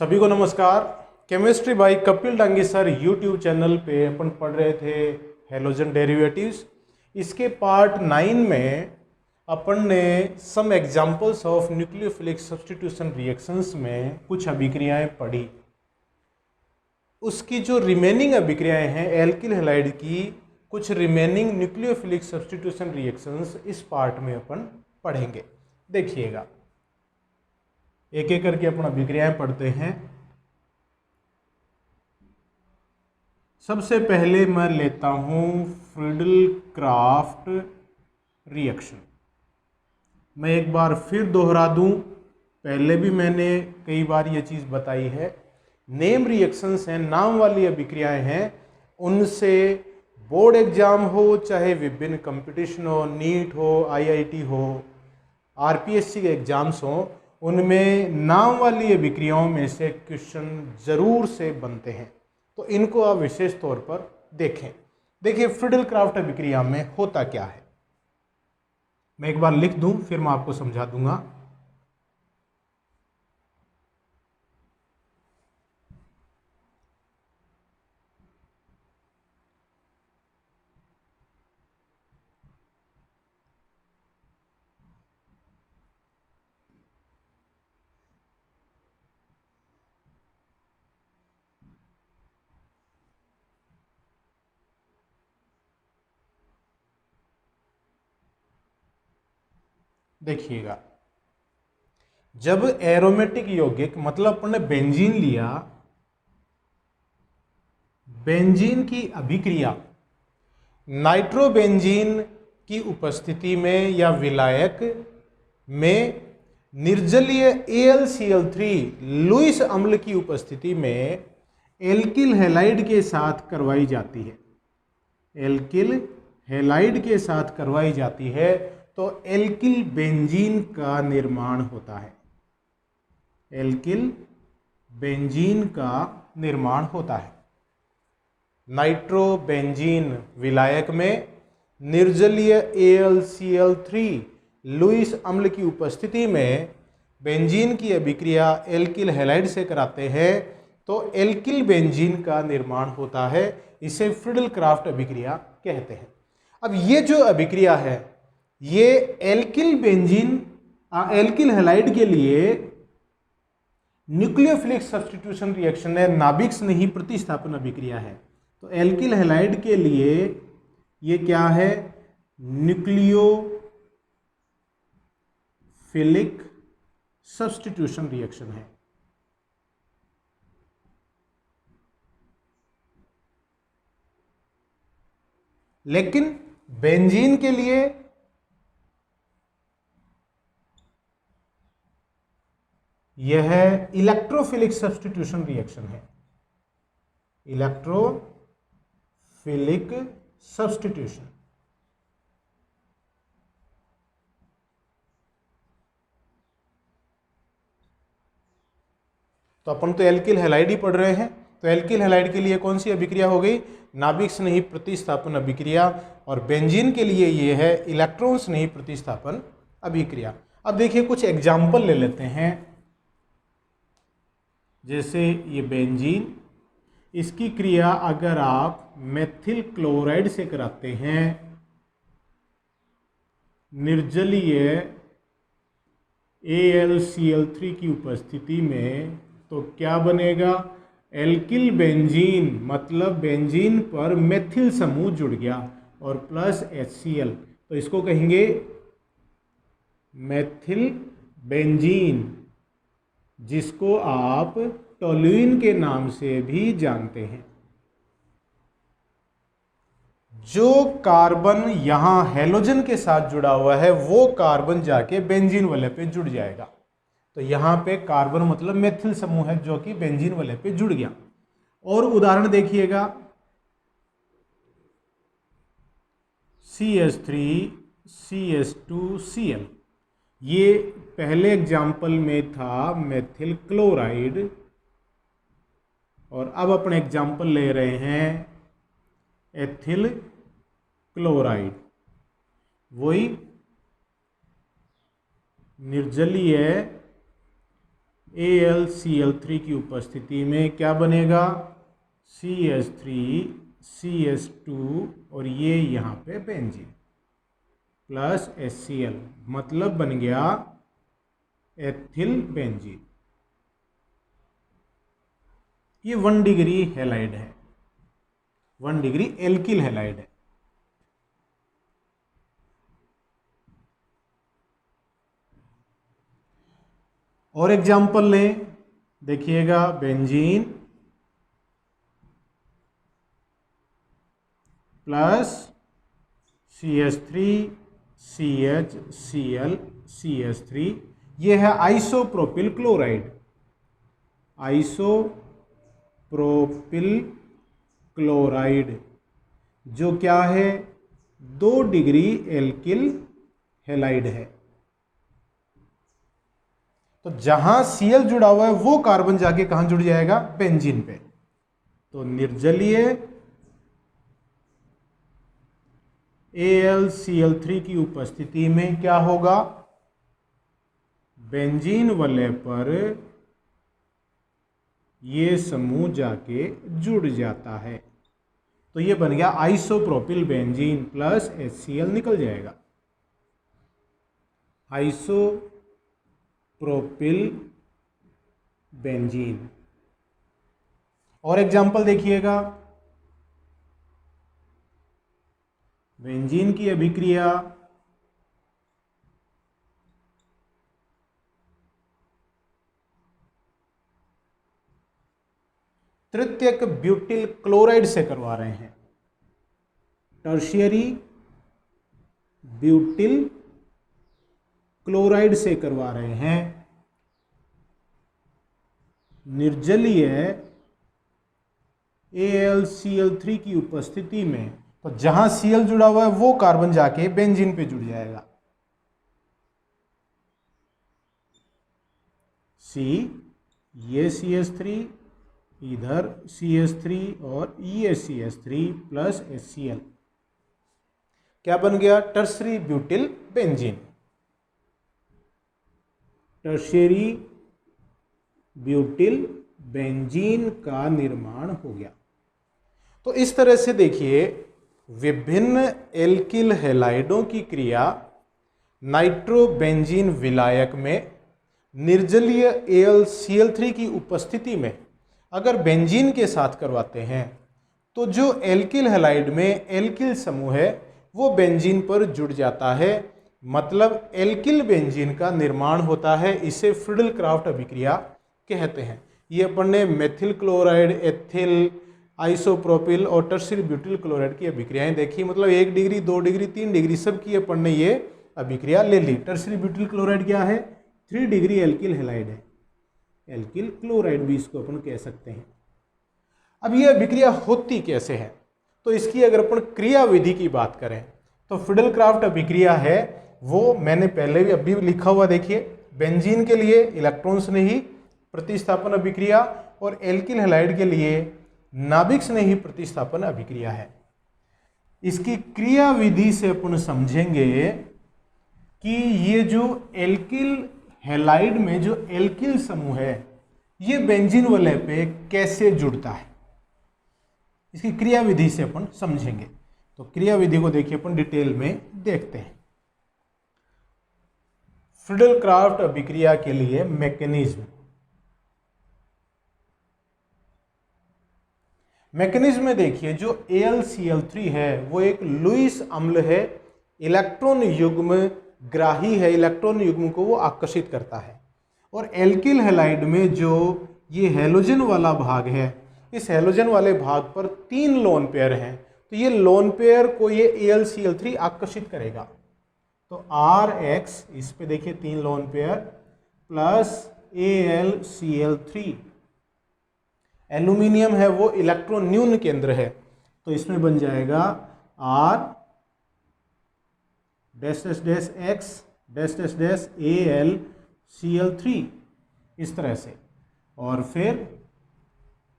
सभी को नमस्कार। Chemistry bye Kapil Dangi sir YouTube channel पे अपन पढ़ रहे थे हेलोजन डेरिवेटिव्स। इसके पार्ट 9 में अपन ने some examples of nucleophilic substitution reactions में कुछ अभिक्रियाएं पढ़ी। उसकी जो रिमेनिंग अभिक्रियाएं हैं एल्किल हैलाइड की, कुछ रिमेनिंग न्यूक्लियोफिलिक सब्स्टिट्यूशन रिएक्शंस इस पार्ट में अपन पढ़ेंगे। देखिएगा, एक एक करके अपन अभिक्रियाएं पढ़ते हैं। सबसे पहले मैं लेता हूं फ्रीडल क्राफ्ट रिएक्शन। मैं एक बार फिर दोहरा दूं, पहले भी मैंने कई बार ये चीज़ बताई है। नेम रिएक्शंस हैं, नाम वाली अभिक्रियाएं हैं, उनसे बोर्ड एग्जाम हो, चाहे विभिन्न कंपटीशन हो, नीट हो, आईआईटी हो, आरपीएससी के एग्जाम्स हो, उनमें नाम वाली अभिक्रियाओं में से क्वेश्चन जरूर से बनते हैं, तो इनको आप विशेष तौर पर देखें। देखिए फ्रीडल क्राफ्ट अभिक्रिया में होता क्या है, मैं एक बार लिख दूं फिर मैं आपको समझा दूंगा। देखिएगा, जब एरोमेटिक यौगिक मतलब अपन ने बेंजीन लिया, बेंजीन की अभिक्रिया नाइट्रोबेंजीन की उपस्थिति में या विलायक में निर्जलीय AlCl3 लुईस अम्ल की उपस्थिति में एल्किल हैलाइड के साथ करवाई जाती है। एल्किल हैलाइड के साथ करवाई जाती है तो एल्किल बेंजीन का निर्माण होता है। एल्किल बेंजीन का निर्माण होता है। नाइट्रोबेंजीन विलायक में निर्जलीय AlCl3 लुईस अम्ल की उपस्थिति में बेंजीन की अभिक्रिया एल्किल हैलाइड से कराते हैं तो एल्किल बेंजीन का निर्माण होता है। इसे फ्रीडल क्राफ्ट अभिक्रिया कहते हैं। अब ये जो अभिक्रिया है ये एल्किल बेंजीन एल्किल हैलाइड के लिए न्यूक्लियोफिलिक सब्स्टिट्यूशन रिएक्शन है, नाभिक स्नेही प्रतिस्थापन अभिक्रिया है। तो एल्किल हैलाइड के लिए ये क्या है, न्यूक्लियोफिलिक सब्स्टिट्यूशन रिएक्शन है। लेकिन बेंजीन के लिए यह इलेक्ट्रोफिलिक सब्स्टिट्यूशन रिएक्शन है। Electrophilic substitution. तो अपन तो एल्किल हैलाइड ही पढ़ रहे हैं, तो एल्किल हैलाइड के लिए कौन सी अभिक्रिया हो गई, नाभिक स्नेही प्रतिस्थापन अभिक्रिया, और बेंजीन के लिए ये है इलेक्ट्रॉन स्नेही प्रतिस्थापन अभिक्रिया। अब देखिए कुछ एग्जाम्पल ले लेते हैं। जैसे ये बेंजीन, इसकी क्रिया अगर आप मेथिल क्लोराइड से कराते हैं निर्जलीय AlCl3 की उपस्थिति में, तो क्या बनेगा, एल्किल बेंजीन, मतलब बेंजीन पर मेथिल समूह जुड़ गया और प्लस HCl, तो इसको कहेंगे मेथिल बेंजीन, जिसको आप टोल्यूइन के नाम से भी जानते हैं। जो कार्बन यहां हैलोजन के साथ जुड़ा हुआ है वो कार्बन जाके बेंजीन वाले पे जुड़ जाएगा। तो यहां पे कार्बन मतलब मेथिल समूह है जो कि बेंजीन वाले पे जुड़ गया। और उदाहरण देखिएगा, CH3CH2Cl, ये पहले एग्जाम्पल में था मेथिल क्लोराइड, और अब अपने एग्जाम्पल ले रहे हैं एथिल क्लोराइड। वही निर्जलीय AlCl3 की उपस्थिति में क्या बनेगा, CH3 CH2 और ये यहाँ पे बेंजीन प्लस HCl, मतलब बन गया एथिल बेंजीन। ये 1 डिग्री हैलाइड है, 1 डिग्री एल्किल हैलाइड है। और एग्जाम्पल लें, देखिएगा benzene plus CH3 CHCl CH3, ये है आइसोप्रोपिल क्लोराइड, आइसोप्रोपिल क्लोराइड, जो क्या है 2 डिग्री एल्किल हैलाइड है। तो जहां Cl जुड़ा हुआ है वो कार्बन जाके कहां जुड़ जाएगा, बेंजीन पे। तो निर्जलीय AlCl3 की उपस्थिति में क्या होगा, बेंजीन वलय पर ये समूह जाके जुड़ जाता है। तो ये बन गया आइसोप्रोपिल बेंजीन प्लस HCl निकल जाएगा, आइसोप्रोपिल बेंजीन। और एग्जाम्पल देखिएगा, बेंजीन की अभिक्रिया तृतीयक ब्यूटिल क्लोराइड से करवा रहे हैं, टर्शियरी ब्यूटिल क्लोराइड से करवा रहे हैं। निर्जलीय AlCl3 की उपस्थिति में, तो जहां Cl जुड़ा हुआ है वो कार्बन जाके बेंजीन पे जुड़ जाएगा। C, ये CH3, इधर CH3 और ये CH3 प्लस HCl, क्या बन गया, tertiary butyl benzene, tertiary butyl benzene का निर्माण हो गया। तो इस तरह से देखिए, विभिन्न एल्किल हैलाइडों की क्रिया नाइट्रोबेंजीन विलायक में निर्जलीय AlCl3 की उपस्थिति में अगर बेंजीन के साथ करवाते हैं तो जो एल्किल हैलाइड में एल्किल समूह है वो बेंजीन पर जुड़ जाता है, मतलब एल्किल बेंजीन का निर्माण होता है। इसे फ्रीडल क्राफ्ट अभिक्रिया कहते हैं। ये अपन ने मेथिल क्लोराइड, एथिल, आइसोप्रोपिल और टर्शियरी ब्यूटिल क्लोराइड की अभिक्रियाएं देखी, मतलब 1 डिग्री 2 डिग्री 3 डिग्री सब की अपन ने ये अभिक्रिया ले ली। टर्शियरी ब्यूटिल क्लोराइड क्या है, 3 डिग्री एल्किल हैलाइड है, एल्किल क्लोराइड भी इसको अपन कह सकते हैं। अब ये अभिक्रिया होती कैसे है, तो इसकी अगर अपन क्रिया विधि की बात करें तो फ्रीडल क्राफ्ट अभिक्रिया है वो मैंने पहले भी अभी लिखा हुआ, देखिए बेंजीन के लिए इलेक्ट्रॉन स्नेही प्रतिस्थापन अभिक्रिया और एल्किल हैलाइड के लिए नाभिक स्नेही प्रतिस्थापन अभिक्रिया है। इसकी क्रिया विधि से अपन समझेंगे कि ये जो एल्किल हैलाइड में जो एल्किल समूह है ये बेंजीन वलय पे कैसे जुड़ता है, इसकी क्रिया विधि से अपन समझेंगे। तो क्रिया विधि को देखिए अपन डिटेल में देखते हैं। फ्रीडल क्राफ्ट अभिक्रिया के लिए मैकेनिज्म में देखिए, जो AlCl3 है वो एक लुईस अम्ल है, इलेक्ट्रॉन युग्म ग्राही है, इलेक्ट्रॉन युग्म को वो आकर्षित करता है। और एल्किल हैलाइड में जो ये हैलोजन वाला भाग है, इस हैलोजन वाले भाग पर 3 लोन पेयर हैं, तो ये लोन पेयर को ये AlCl3 आकर्षित करेगा। तो RX, इस पे देखिए 3 lone pair plus AlCl3, aluminium है वो इलेक्ट्रॉन न्यून केंद्र है, तो इसमें बन जाएगा R dash dash dash X dash dash dash AlCl3, इस तरह से। और फिर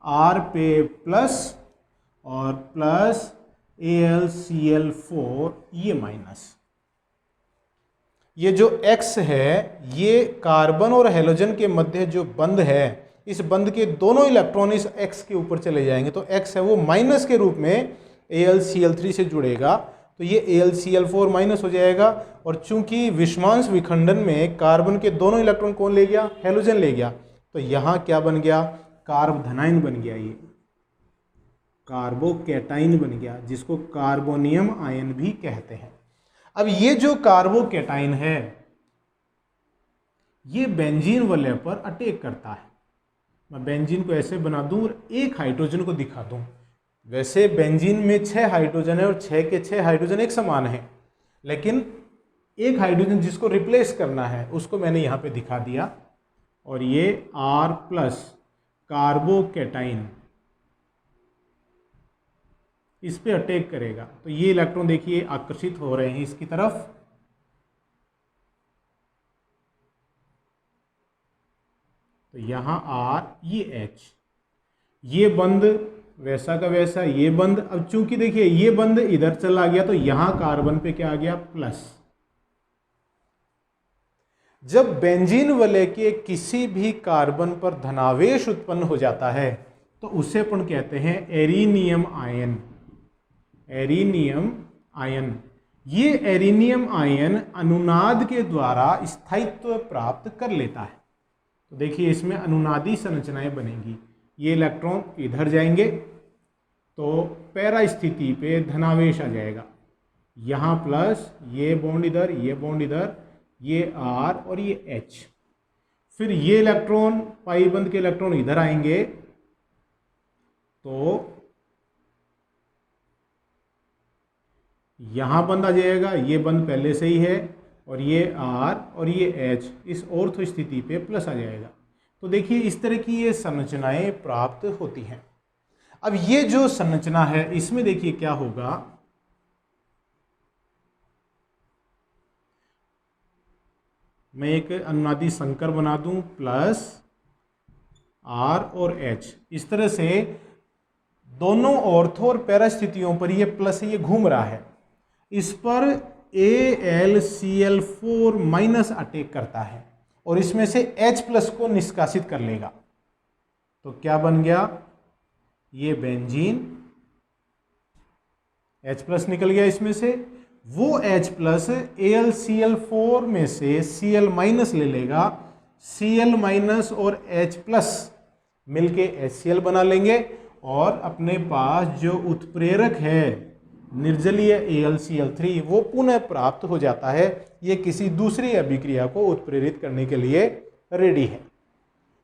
R पे प्लस और प्लस AlCl4 ये माइनस। ये जो X है ये कार्बन और हैलोजन के मध्य जो बंध है, इस बंध के दोनों इलेक्ट्रॉन इस X के ऊपर चले जाएंगे, तो X है वो माइनस के रूप में AlCl3 से जुड़ेगा, तो ये AlCl4 माइनस हो जाएगा। और चूंकि विषमांश विखंडन में कार्बन के दोनों इलेक्ट्रॉन कौन ले गया, हैलोजन ले गया, तो यहाँ क्या बन गया, कार्बोधनाइन बन गया, ये कार्बोकैटाइन बन गया, जिसको कार्बोनियम आयन भी कहते हैं। अब ये जो कार्बोकैटाइन है ये बेंजीन वलय पर अटैक करता है। मैं बेंजीन को ऐसे बना दूं और एक हाइड्रोजन को दिखा दूं। वैसे बेंजीन में 6 हाइड्रोजन है और 6 के 6 हाइड्रोजन एक समान है, लेकिन एक हाइड्रोजन जिसको रिप्लेस करना है उसको मैंने यहाँ पे दिखा दिया, और ये R+ कार्बोकैटाइन इस पे अटैक करेगा, तो ये इलेक्ट्रॉन देखिए आकर्षित हो रहे हैं इसकी तरफ, तो यहाँ R, ये H, ये बंद वैसा का वैसा, ये बंद। अब चूंकि देखिए ये बंद इधर चला गया तो यहाँ कार्बन पे क्या आ गया, प्लस। जब बेंजीन वलय के किसी भी कार्बन पर धनावेश उत्पन्न हो जाता है तो उसे अपन कहते हैं एरिनियम आयन। एरिनियम आयन, ये एरिनियम आयन अनुनाद के द्वारा स्थायित्व प्राप्त कर लेता है। तो देखिए इसमें अनुनादी संरचनाएं बनेंगी, ये इलेक्ट्रॉन इधर जाएंगे तो पैरा स्थिति पे धनावेश आ जाएगा, यहाँ प्लस, ये बॉन्ड इधर, ये बॉन्ड इधर, ये R और ये H। फिर ये इलेक्ट्रॉन, पाई बंध के इलेक्ट्रॉन इधर आएंगे तो यहाँ बंद आ जाएगा, ये बंद पहले से ही है, और ये R और ये H इस ऑर्थो स्थिति पे प्लस आ जाएगा। तो देखिए इस तरह की ये संरचनाएं प्राप्त होती हैं। अब ये जो संरचना है इसमें देखिए क्या होगा, मैं एक अनुनादी संकर बना दूं, प्लस R और H, इस तरह से दोनों ऑर्थो और पैरा स्थितियों पर ये प्लस ये घूम रहा है, इस पर AlCl4 माइनस अटैक करता है और इसमें से H+ को निष्कासित कर लेगा। तो क्या बन गया, ये बेंजीन, H+ निकल गया इसमें से, वो H+ AlCl4 में से Cl- ले लेगा, Cl- और H+ मिलके HCl बना लेंगे, और अपने पास जो उत्प्रेरक है निर्जलीय AlCl3 वो पुनः प्राप्त हो जाता है। ये किसी दूसरी अभिक्रिया को उत्प्रेरित करने के लिए रेडी है।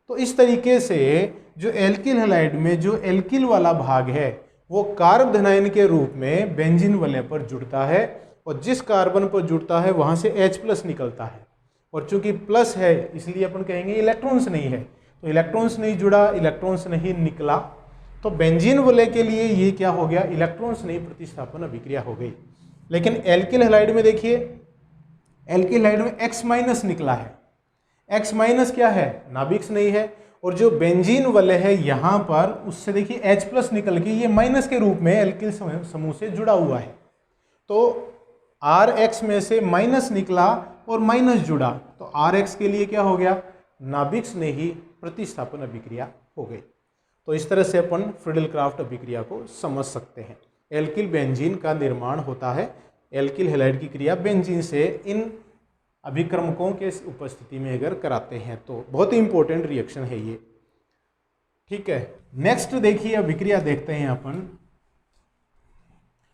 तो इस तरीके से जो एल्किल हैलाइड में जो एल्किल वाला भाग है वो कार्बोधनाइन के रूप में बेंजीन वलय पर जुड़ता है, और जिस कार्बन पर जुड़ता है वहां से H+ निकलता है, और चूंकि प्लस है इसलिए अपन कहेंगे इलेक्ट्रॉन्स नहीं है, तो इलेक्ट्रॉन्स नहीं जुड़ा, इलेक्ट्रॉन्स नहीं निकला, तो बेंजीन वलय के लिए ये क्या हो गया, इलेक्ट्रॉन्स नहीं प्रतिस्थापन अभिक्रिया हो गई। लेकिन एल्किल हैलाइड में देखिए, एल्किल हैलाइड में X- निकला है, X- क्या है, नाभिक्स नहीं है, और जो बेंजीन वलय है यहाँ पर उससे देखिए H+ निकल के ये माइनस के रूप में एल्किल समूह से जुड़ा हुआ है। तो Rx में से माइनस निकला और माइनस जुड़ा, तो Rx के लिए क्या हो गया, नाभिक्स ने ही प्रतिस्थापन अभिक्रिया हो गई। तो इस तरह से अपन फ्रीडल क्राफ्ट अभिक्रिया को समझ सकते हैं। एल्किल बेंजीन का निर्माण होता है, एल्किल हैलाइड की क्रिया बेंजीन से इन अभिक्रमकों के उपस्थिति में अगर कराते हैं तो बहुत ही इंपॉर्टेंट रिएक्शन है ये। ठीक है, नेक्स्ट देखिए अभिक्रिया देखते हैं अपन,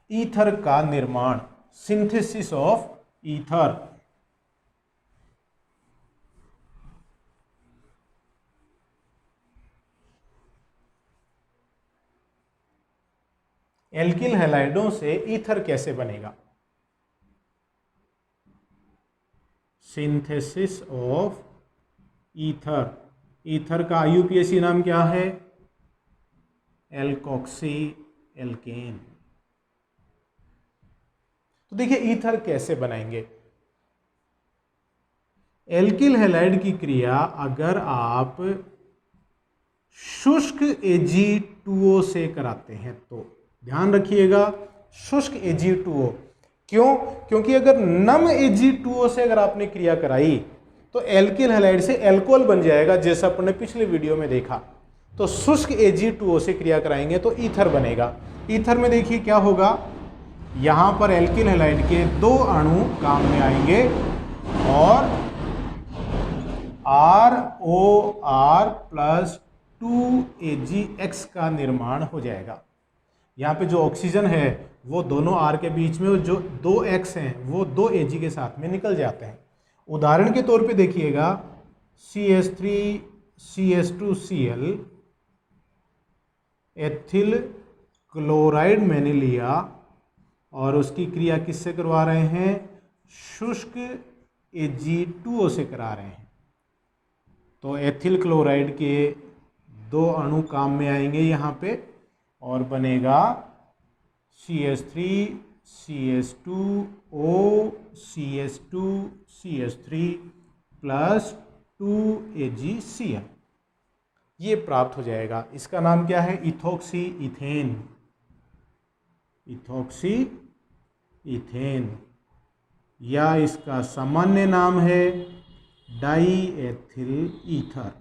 ईथर का निर्माण, सिंथेसिस ऑफ ईथर। एल्किल हैलाइडों से ईथर कैसे बनेगा, सिंथेसिस ऑफ ईथर। ईथर का IUPAC नाम क्या है, एल्कोक्सी एल्केन। तो देखिए ईथर कैसे बनाएंगे, एल्किल हैलाइड की क्रिया अगर आप शुष्क Ag2O से कराते हैं तो ध्यान रखिएगा, शुष्क Ag2O क्यों? क्योंकि अगर नम Ag2O से अगर आपने क्रिया कराई तो एल्किल हैलाइड से एल्कोहल बन जाएगा, जैसा अपने पिछले वीडियो में देखा। तो शुष्क Ag2O से क्रिया कराएंगे तो ईथर बनेगा। ईथर में देखिए क्या होगा, यहां पर एल्किल हैलाइड के 2 अणु काम में आएंगे और ROR प्लस 2AgX का निर्माण हो जाएगा। यहाँ पे जो ऑक्सीजन है वो दोनों R के बीच में, और जो 2X हैं वो 2Ag के साथ में निकल जाते हैं। उदाहरण के तौर पे देखिएगा, CH3CH2Cl एथिल क्लोराइड मैंने लिया और उसकी क्रिया किससे करवा रहे हैं? शुष्क Ag2O से करा रहे हैं। तो एथिल क्लोराइड के 2 अणु काम में आएंगे यहाँ पे और बनेगा CH3CH2O CH2CH3 प्लस 2AgCl, ये प्राप्त हो जाएगा। इसका नाम क्या है? Ethoxy ethane. इथॉक्सी इथेन, या इसका सामान्य नाम है डाई एथिल ईथर,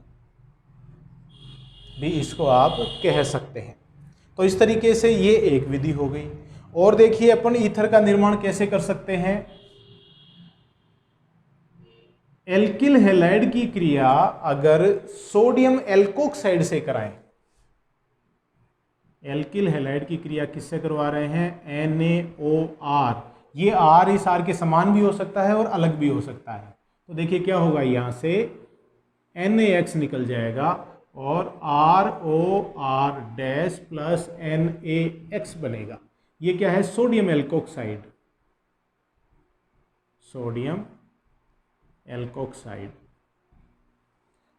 भी इसको आप कह सकते हैं। तो इस तरीके से ये एक विधि हो गई। और देखिए अपन ईथर का निर्माण कैसे कर सकते हैं। एल्किल हैलाइड की क्रिया अगर सोडियम एल्कोक्साइड से कराएं, एल्किल हैलाइड की क्रिया किससे करवा रहे हैं? NaOR। ये R इस R के समान भी हो सकता है और अलग भी हो सकता है। तो देखिए क्या होगा, यहां से NaX निकल जाएगा और ROR डैश प्लस NaX बनेगा। ये क्या है? Sodium alkoxide. Sodium alkoxide.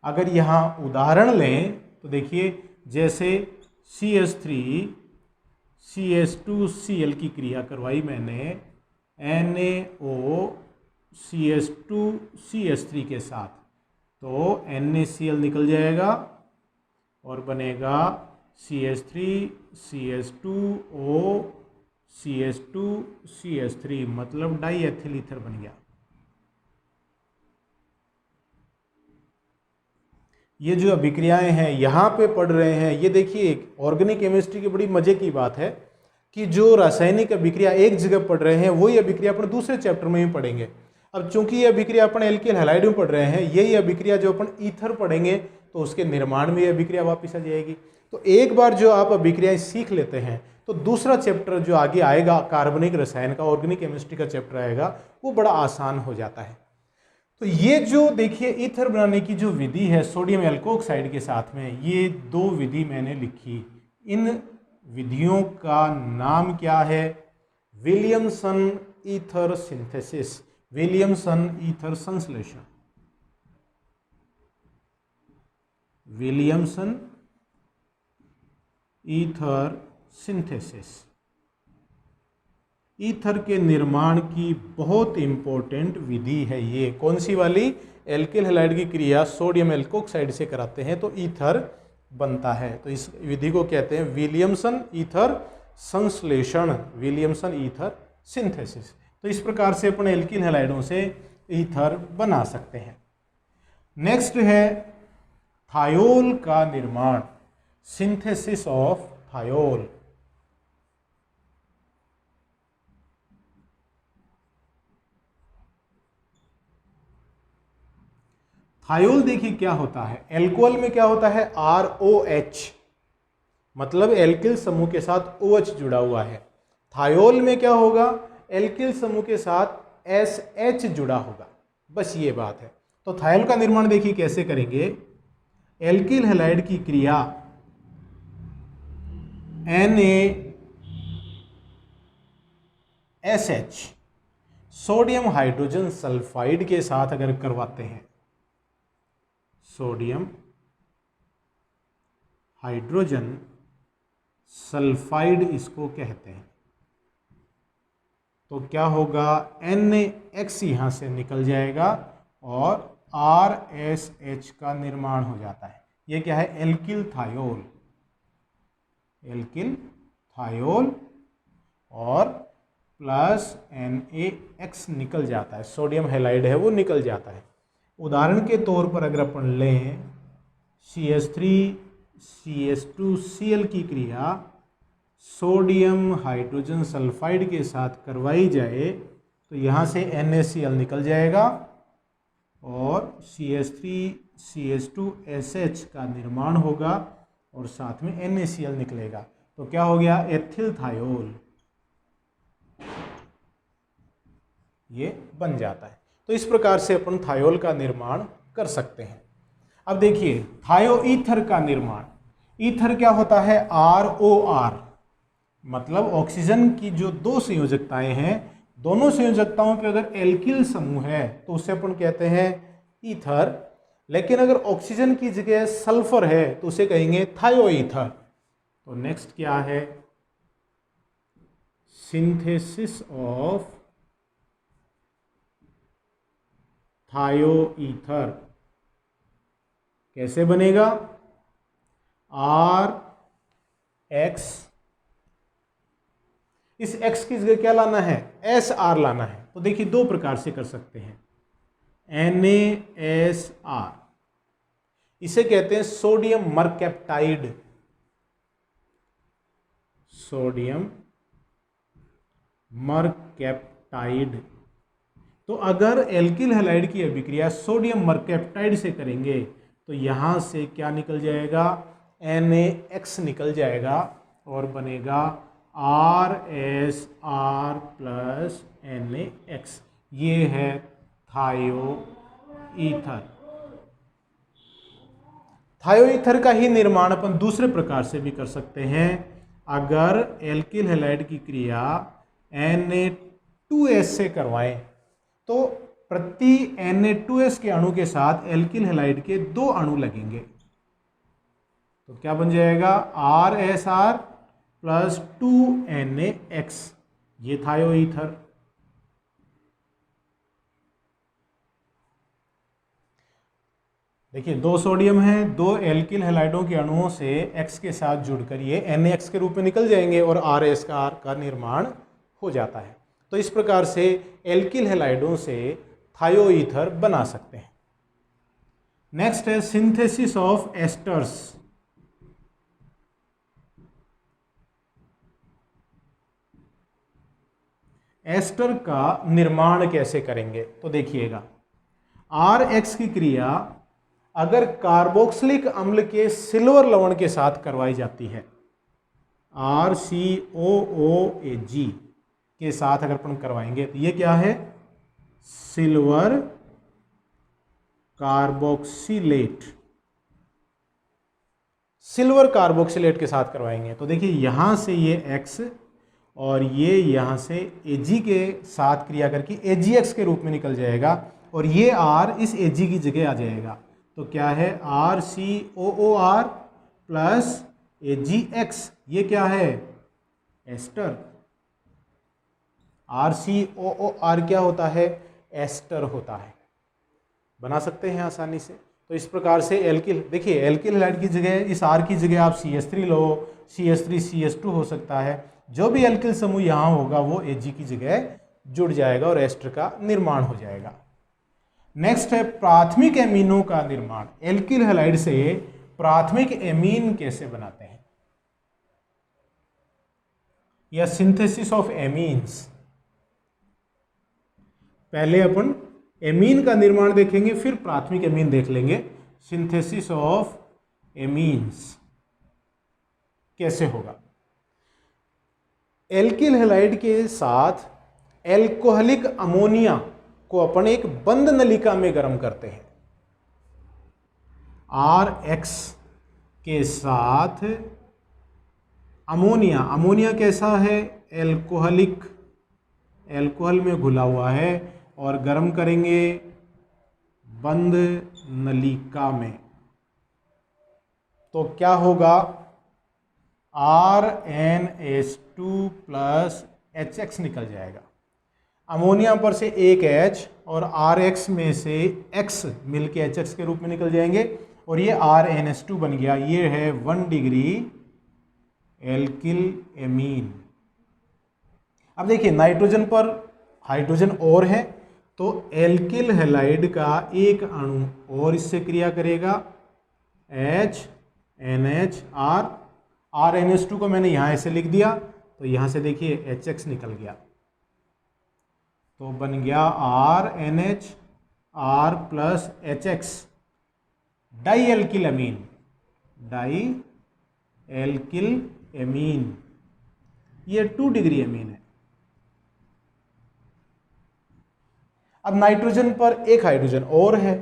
अगर यहां उदाहरण लें तो देखिए, जैसे CH3CH2Cl की क्रिया करवाई मैंने NaOCH2CH3 के साथ, तो NaCl निकल जाएगा और बनेगा CH3CH2O CH2CH3, मतलब डाई एथिल ईथर बन गया। ये जो अभिक्रियाएं हैं यहाँ पे पढ़ रहे हैं, ये देखिए ऑर्गेनिक केमिस्ट्री की बड़ी मजे की बात है कि जो रासायनिक अभिक्रिया एक जगह पढ़ रहे हैं वही अभिक्रिया अपन दूसरे चैप्टर में भी पढ़ेंगे। अब चूंकि ये अभिक्रिया अपन एल्किल हैलाइड में पढ़ रहे हैं, यही अभिक्रिया जो अपन ईथर पढ़ेंगे तो उसके निर्माण में ये अभिक्रिया वापस आ जाएगी। तो एक बार जो आप अभिक्रियाएं सीख लेते हैं तो दूसरा चैप्टर जो आगे आएगा कार्बनिक रसायन का, ऑर्गेनिक केमिस्ट्री का चैप्टर आएगा, वो बड़ा आसान हो जाता है। तो ये जो देखिए ईथर बनाने की जो विधि है सोडियम एल्कोक्साइड के साथ में, ये 2 विधि मैंने लिखी। इन विधियों का नाम क्या है? Williamson ether synthesis, Williamson ether संश्लेषण, विलियमसन ईथर सिंथेसिस। ईथर के निर्माण की बहुत इंपॉर्टेंट विधि है ये। कौन सी वाली? एल्किल हैलाइड की क्रिया सोडियम एल्कोक्साइड से कराते हैं तो ईथर बनता है। तो इस विधि को कहते हैं विलियमसन ईथर संश्लेषण, विलियमसन ईथर सिंथेसिस। तो इस प्रकार से अपन एल्किल हैलाइडों से ईथर बना सकते हैं। नेक्स्ट है थायोल का निर्माण, सिंथेसिस ऑफ थायोल। थायोल देखिए क्या होता है, एल्कोहल में क्या होता है? ROH, मतलब एल्किल समूह के साथ OH जुड़ा हुआ है। थायोल में क्या होगा? एल्किल समूह के साथ SH जुड़ा होगा। बस ये बात है। तो थायोल का निर्माण देखिए कैसे करेंगे। एल्किल हैलाइड की क्रिया NaSH सोडियम हाइड्रोजन सल्फाइड के साथ अगर करवाते हैं, सोडियम हाइड्रोजन सल्फाइड इसको कहते हैं, तो क्या होगा? NaX यहां से निकल जाएगा और RSH का निर्माण हो जाता है। ये क्या है? Alkyl thiol, alkyl thiol. और प्लस NaX निकल जाता है, सोडियम हैलाइड है वो निकल जाता है। उदाहरण के तौर पर अगर अपन लें CH3CH2Cl की क्रिया सोडियम हाइड्रोजन सल्फाइड के साथ करवाई जाए तो यहाँ से NaCl निकल जाएगा और CH3CH2SH का निर्माण होगा और साथ में NaCl निकलेगा। तो क्या हो गया, एथिल थायोल ये बन जाता है। तो इस प्रकार से अपन थायोल का निर्माण कर सकते हैं। अब देखिए थायो ईथर का निर्माण। ईथर क्या होता है, ROR, मतलब ऑक्सीजन की जो दो संयोजकताएं हैं, दोनों संयोजकताओं पे अगर एल्किल समूह है तो उसे अपन कहते हैं ईथर, लेकिन अगर ऑक्सीजन की जगह सल्फर है तो उसे कहेंगे थायो ईथर। तो नेक्स्ट क्या है, सिंथेसिस ऑफ थायो ईथर कैसे बनेगा, RX, इस X की जगह क्या लाना है, SR लाना है। तो देखिए दो प्रकार से कर सकते हैं, NaSR, इसे कहते हैं सोडियम मरकैप्टाइड, सोडियम मरकैप्टाइड। तो अगर एल्किल हैलाइड की अभिक्रिया सोडियम मरकैप्टाइड से करेंगे तो यहां से क्या निकल जाएगा, NaX निकल जाएगा और बनेगा RSR प्लस NaX। ये है थायो ईथर। थायो ईथर का ही निर्माण अपन दूसरे प्रकार से भी कर सकते हैं। अगर एल्किल हैलाइड की क्रिया Na2S से करवाएं तो प्रति Na2S के अणु के साथ एल्किल हैलाइड के दो अणु लगेंगे। तो क्या बन जाएगा, RSR प्लस 2NaX, ये थायो ईथर। देखिए दो सोडियम है, दो एल्किल हैलाइडों के अणुओं से X के साथ जुड़कर ये NaX के रूप में निकल जाएंगे और RSR का निर्माण हो जाता है। तो इस प्रकार से एल्किल हैलाइडों से थायो ईथर बना सकते हैं। नेक्स्ट है सिंथेसिस ऑफ एस्टर्स। एस्टर का निर्माण कैसे करेंगे, तो देखिएगा RX की क्रिया अगर कार्बोक्सिलिक अम्ल के सिल्वर लवण के साथ करवाई जाती है, RCOOAG के साथ अगर अपन करवाएंगे तो ये क्या है, सिल्वर कार्बोक्सिलेट, सिल्वर कार्बोक्सिलेट के साथ करवाएंगे तो देखिए यहां से ये X और ये यहां से Ag के साथ क्रिया करके AgX के रूप में निकल जाएगा और ये R इस Ag की जगह आ जाएगा। तो क्या है, RCOOR प्लस AgX, ये क्या है, एस्टर। RCOOR क्या होता है, एस्टर होता है। बना सकते हैं आसानी से। तो इस प्रकार से एल्किल, देखिए एल्किल हैलाइड की जगह इस R की जगह आप CH3 लो, CH3CH2 हो सकता है। जो भी एल्किल समूह यहाँ होगा वो Ag की जगह जुड़ जाएगा और एस्टर का निर्माण हो जाएगा। नेक्स्ट है प्राथमिक एमीनों का निर्माण। एल्किल हैलाइड से प्राथमिक एमीन कैसे बनाते हैं, या सिंथेसिस ऑफ एमीन्स। पहले अपन एमीन का निर्माण देखेंगे, फिर प्राथमिक एमीन देख लेंगे। सिंथेसिस ऑफ एमीन्स कैसे होगा, एल्किल हैलाइड के साथ एल्कोहलिक अमोनिया को अपन एक बंद नलिका में गर्म करते हैं। RX के साथ अमोनिया, अमोनिया कैसा है, एल्कोहलिक, एल्कोहल में घुला हुआ है और गर्म करेंगे बंद नलिका में। तो क्या होगा, RnH2 प्लस HX निकल जाएगा। अमोनिया पर से एक H और RX में से X मिलके HX के रूप में निकल जाएंगे और ये RnH2 बन गया। ये है 1 डिग्री एल्किल एमीन। अब देखिए नाइट्रोजन पर हाइड्रोजन और है, तो एल्किल हैलाइड का एक अणु और इससे क्रिया करेगा, HNH RNH2 को मैंने यहाँ ऐसे लिख दिया, तो यहाँ से देखिए HX निकल गया, तो बन गया RNH R plus HX, dialkyl amine, dialkyl amine, ये 2 डिग्री एमीन है। अब नाइट्रोजन पर एक हाइड्रोजन और है,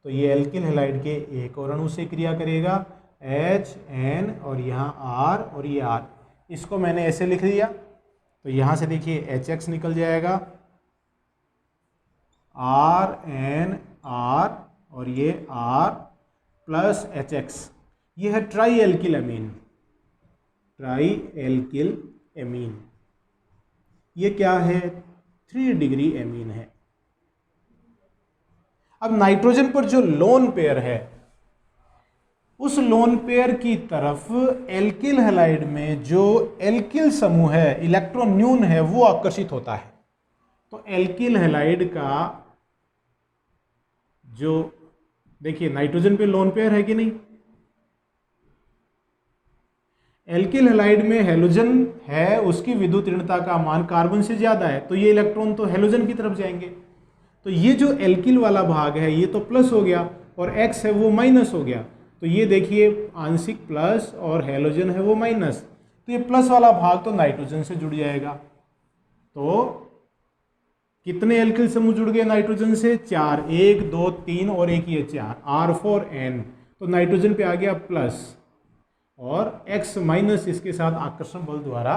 तो ये एल्किल हैलाइड के एक और अणु से क्रिया करेगा, HN और यहाँ R और ये R, इसको मैंने ऐसे लिख दिया, तो यहाँ से देखिए HX निकल जाएगा, RNR और ये R प्लस HX, ये है try alkyl amine, try alkyl amine, ये क्या है 3 डिग्री एमीन है। अब नाइट्रोजन पर जो लोन पेयर है, उस लोन पेयर की तरफ एल्किल हैलाइड में जो एल्किल समूह है, इलेक्ट्रॉन न्यून है, वो आकर्षित होता है। तो एल्किल हैलाइड का जो देखिए नाइट्रोजन पे लोन पेयर है कि नहीं, एल्किल हैलाइड में हेलोजन है, उसकी विद्युत ऋणता का मान कार्बन से ज्यादा है, तो ये इलेक्ट्रॉन तो हेलोजन की तरफ जाएंगे। तो ये जो एल्किल वाला भाग है ये तो प्लस हो गया और X है वो माइनस हो गया, तो ये देखिए आंशिक प्लस और हेलोजन है वो माइनस, तो ये प्लस वाला भाग तो नाइट्रोजन से जुड़ जाएगा। तो कितने एल्किल समूह जुड़ गए नाइट्रोजन से? 4, 1 2 3 और एक ये 4, R4N, तो नाइट्रोजन पे आ गया प्लस और X माइनस इसके साथ आकर्षण बल द्वारा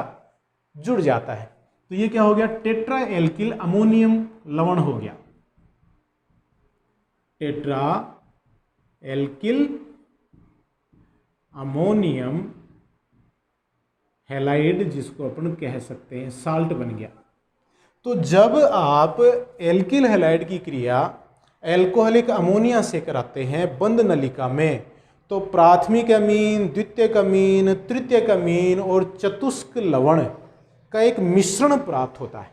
जुड़ जाता है, तो ये क्या हो गया? टेट्रा एल्किल अमोनियम लवण हो गया, टेट्रा एल्किल अमोनियम हैलाइड, जिसको अपन कह सकते हैं साल्ट बन गया। तो जब आप एल्किल हैलाइड की क्रिया एल्कोहलिक अमोनिया से कराते हैं बंद नलिका में, तो प्राथमिक अमीन, द्वितीयक अमीन, तृतीयक अमीन और चतुष्क लवण का एक मिश्रण प्राप्त होता है,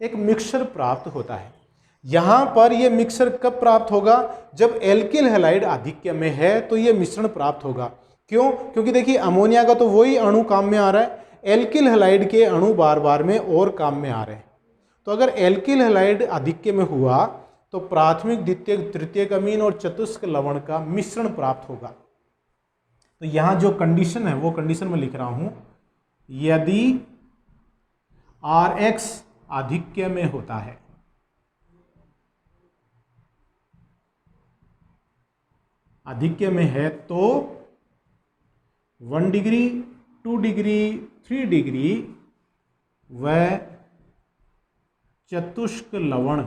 एक मिक्सचर प्राप्त होता है। यहाँ पर यह मिक्सचर कब प्राप्त होगा? जब एल्किल हैलाइड आधिक्य में है तो यह मिश्रण प्राप्त होगा। क्यों? क्योंकि देखिए अमोनिया का तो वही अणु काम में आ रहा है, एल्किल हैलाइड के अणु बार बार में और काम में आ रहे हैं। तो अगर एल्किल हैलाइड आधिक्य में हुआ तो प्राथमिक, द्वितीयक, तृतीयक अमीन और चतुष्क लवण का मिश्रण प्राप्त होगा। तो यहाँ जो कंडीशन है वो कंडीशन में लिख रहा हूं, यदि Rx आधिक्य में होता है, आधिक्य में है, तो 1 डिग्री, 2 डिग्री, 3 डिग्री व चतुष्क लवण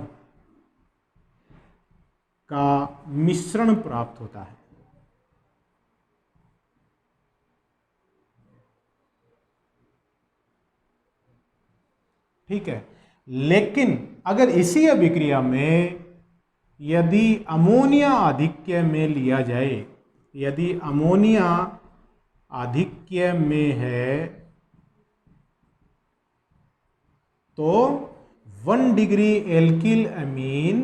का मिश्रण प्राप्त होता है। ठीक है, लेकिन अगर इसी अभिक्रिया में यदि अमोनिया आधिक्य में लिया जाए, यदि अमोनिया आधिक्य में है तो 1 डिग्री एल्किल अमीन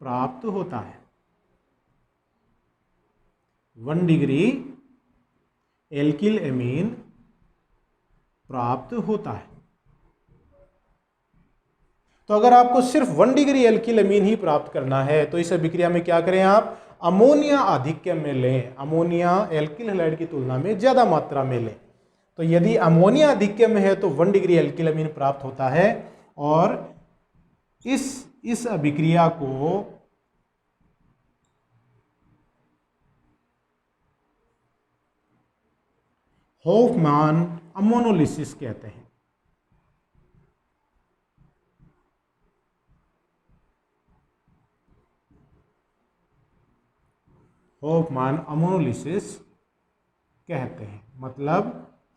प्राप्त होता है, 1 डिग्री एल्किल अमीन प्राप्त होता है। तो अगर आपको सिर्फ 1 डिग्री एल्किल अमीन ही प्राप्त करना है तो इस अभिक्रिया में क्या करें आप? अमोनिया आधिक्य में लें, अमोनिया एल्किल हैलाइड की तुलना में ज्यादा मात्रा में लें। तो यदि अमोनिया आधिक्य में है तो 1 डिग्री एल्किल अमीन प्राप्त होता है, और इस अभिक्रिया को होफमान अमोनोलिसिस कहते हैं। होफमान अमोनोलिसिस कहते हैं, मतलब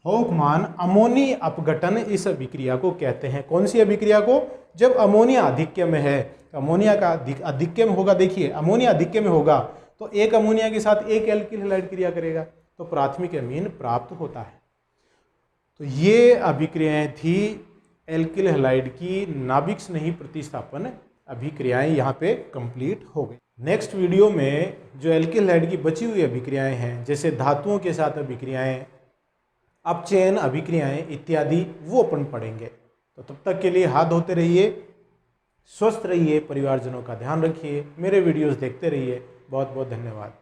होफमान अमोनी अपघटन इस अभिक्रिया को कहते हैं। कौन सी अभिक्रिया को? जब अमोनिया आधिक्य में है, अमोनिया का आधिक्य में होगा, देखिए अमोनिया आधिक्य में होगा तो एक अमोनिया के साथ एक एल्किल हैलाइड क्रिया करेगा तो प्राथमिक अमीन प्राप्त होता है। तो ये अभिक्रियाएं थी एल्किल हैलाइड की नाभिक स्नेही प्रतिस्थापन अभिक्रियाएं यहाँ पे कंप्लीट हो गई। नेक्स्ट वीडियो में जो एल्किल हैलाइड की बची हुई अभिक्रियाएं हैं, जैसे धातुओं के साथ अभिक्रियाएं, अपचयन अभिक्रियाएं इत्यादि, वो अपन पढ़ेंगे। तो तब तक के लिए हाथ धोते रहिए, स्वस्थ रहिए, परिवारजनों का ध्यान रखिए, मेरे वीडियोस देखते रहिए। बहुत बहुत धन्यवाद।